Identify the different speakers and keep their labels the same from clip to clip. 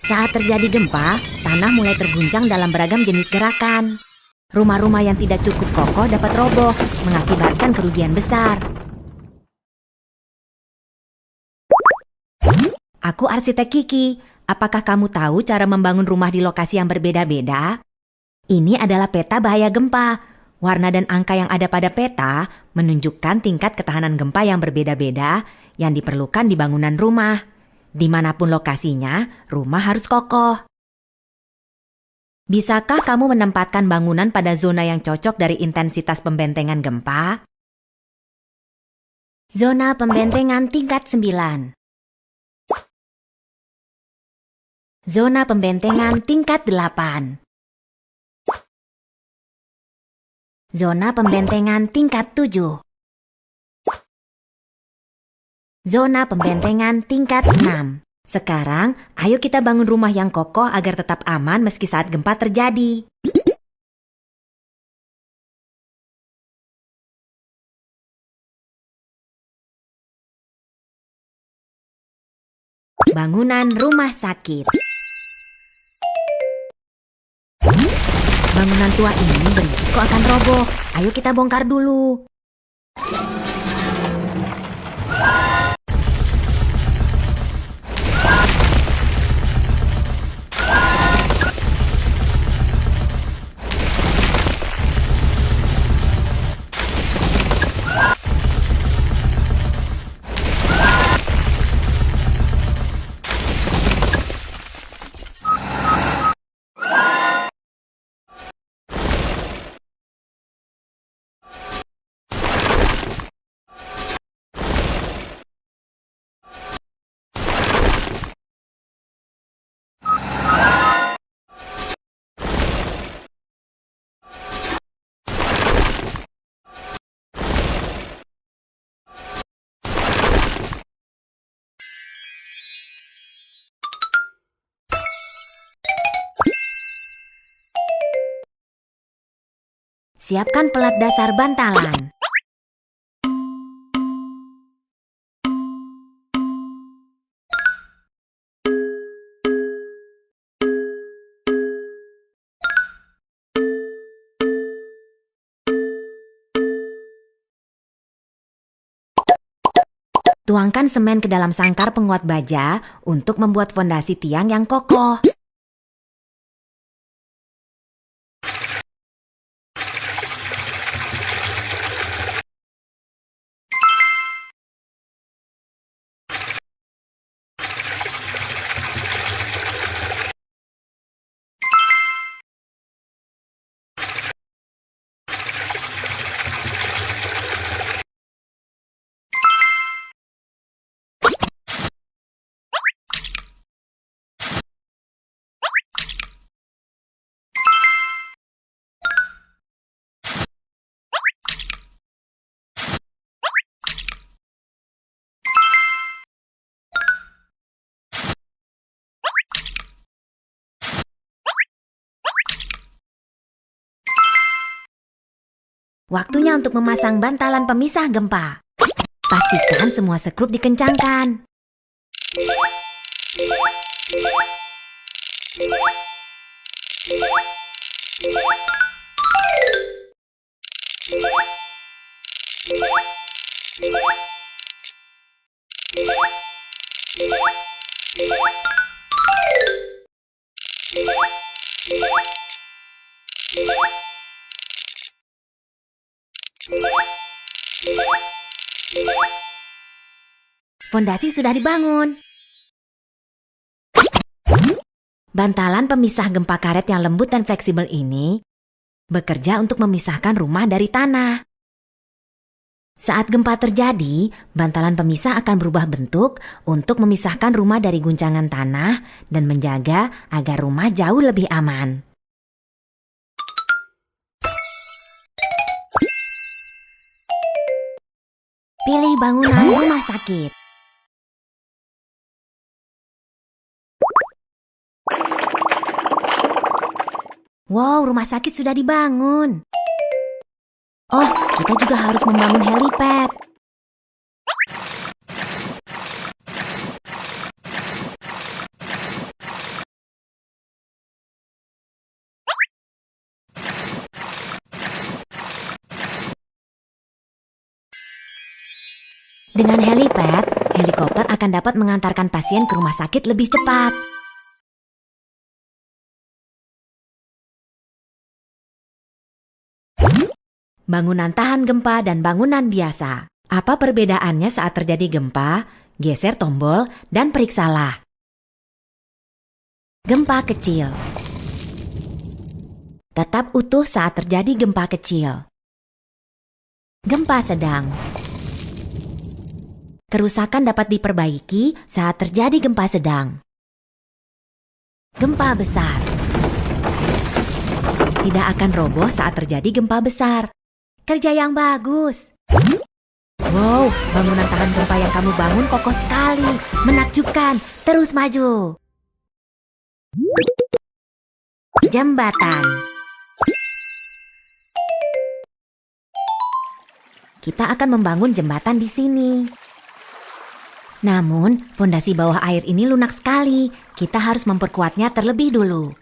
Speaker 1: Saat terjadi gempa, tanah mulai terguncang dalam beragam jenis gerakan. Rumah-rumah yang tidak cukup kokoh dapat roboh, mengakibatkan kerugian besar. Aku arsitek Kiki. Apakah kamu tahu cara membangun rumah di lokasi yang berbeda-beda? Ini adalah peta bahaya gempa. Warna dan angka yang ada pada peta menunjukkan tingkat ketahanan gempa yang berbeda-beda yang diperlukan di bangunan rumah. Dimanapun lokasinya, rumah harus kokoh. Bisakah kamu menempatkan bangunan pada zona yang cocok dari intensitas pembentengan gempa? Zona pembentengan tingkat 9. Zona pembentengan tingkat 8. Zona pembentengan tingkat 7. Zona pembentengan tingkat 6. Sekarang, ayo kita bangun rumah yang kokoh agar tetap aman meski saat gempa terjadi. Bangunan rumah sakit. Bangunan tua ini berisiko akan roboh. Ayo kita bongkar dulu. Siapkan pelat dasar bantalan. Tuangkan semen ke dalam sangkar penguat baja untuk membuat fondasi tiang yang kokoh. Waktunya untuk memasang bantalan pemisah gempa. Pastikan semua skrup dikencangkan. Fondasi sudah dibangun. Bantalan pemisah gempa karet yang lembut dan fleksibel ini bekerja untuk memisahkan rumah dari tanah. Saat gempa terjadi, bantalan pemisah akan berubah bentuk untuk memisahkan rumah dari guncangan tanah dan menjaga agar rumah jauh lebih aman. Pilih bangunan rumah sakit. Wow, rumah sakit sudah dibangun. Oh, kita juga harus membangun helipad. Dengan helipad, helikopter akan dapat mengantarkan pasien ke rumah sakit lebih cepat. Bangunan tahan gempa dan bangunan biasa. Apa perbedaannya saat terjadi gempa? Geser tombol dan periksalah. Gempa kecil. Tetap utuh saat terjadi gempa kecil. Gempa sedang. Kerusakan dapat diperbaiki saat terjadi gempa sedang. Gempa besar. Tidak akan roboh saat terjadi gempa besar. Kerja yang bagus. Wow, bangunan tahan gempa yang kamu bangun kokoh sekali. Menakjubkan. Terus maju. Jembatan. Kita akan membangun jembatan di sini. Namun, fondasi bawah air ini lunak sekali. Kita harus memperkuatnya terlebih dulu.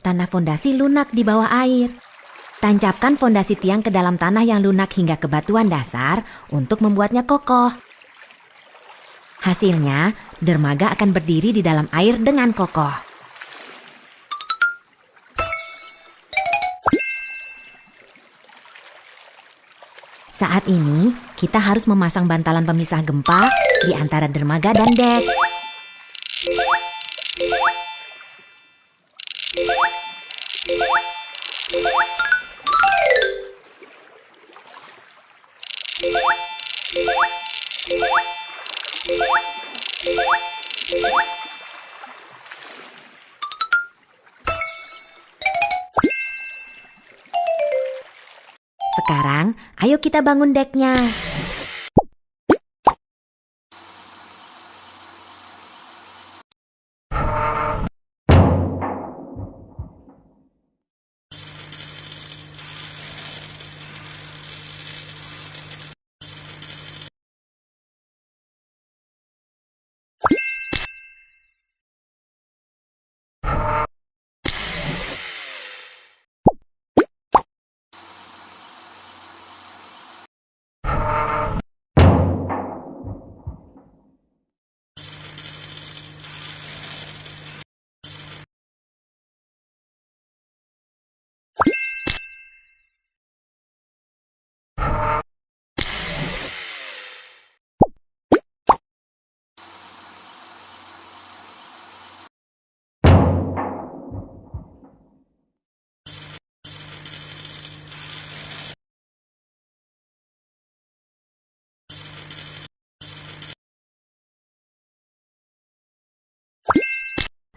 Speaker 1: Tanah fondasi lunak di bawah air. Tancapkan fondasi tiang ke dalam tanah yang lunak hingga ke batuan dasar untuk membuatnya kokoh. Hasilnya, dermaga akan berdiri di dalam air dengan kokoh. Saat ini, kita harus memasang bantalan pemisah gempa di antara dermaga dan dek. Sekarang, ayo kita bangun deknya.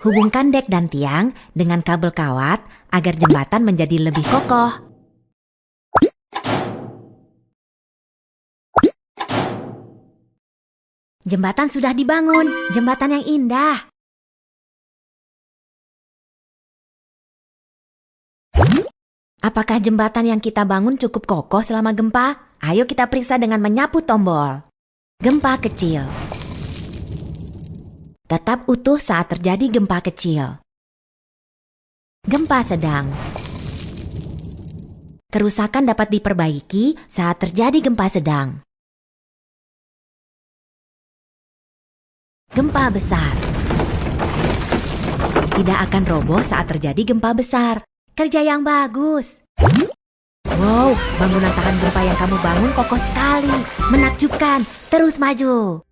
Speaker 1: Hubungkan dek dan tiang dengan kabel kawat agar jembatan menjadi lebih kokoh. Jembatan sudah dibangun, jembatan yang indah. Apakah jembatan yang kita bangun cukup kokoh selama gempa? Ayo kita periksa dengan menyapu tombol. Gempa kecil. Tetap utuh saat terjadi gempa kecil. Gempa sedang. Kerusakan dapat diperbaiki saat terjadi gempa sedang. Gempa besar. Tidak akan roboh saat terjadi gempa besar. Kerja yang bagus. Wow, bangunan tahan gempa yang kamu bangun kokoh sekali. Menakjubkan. Terus maju.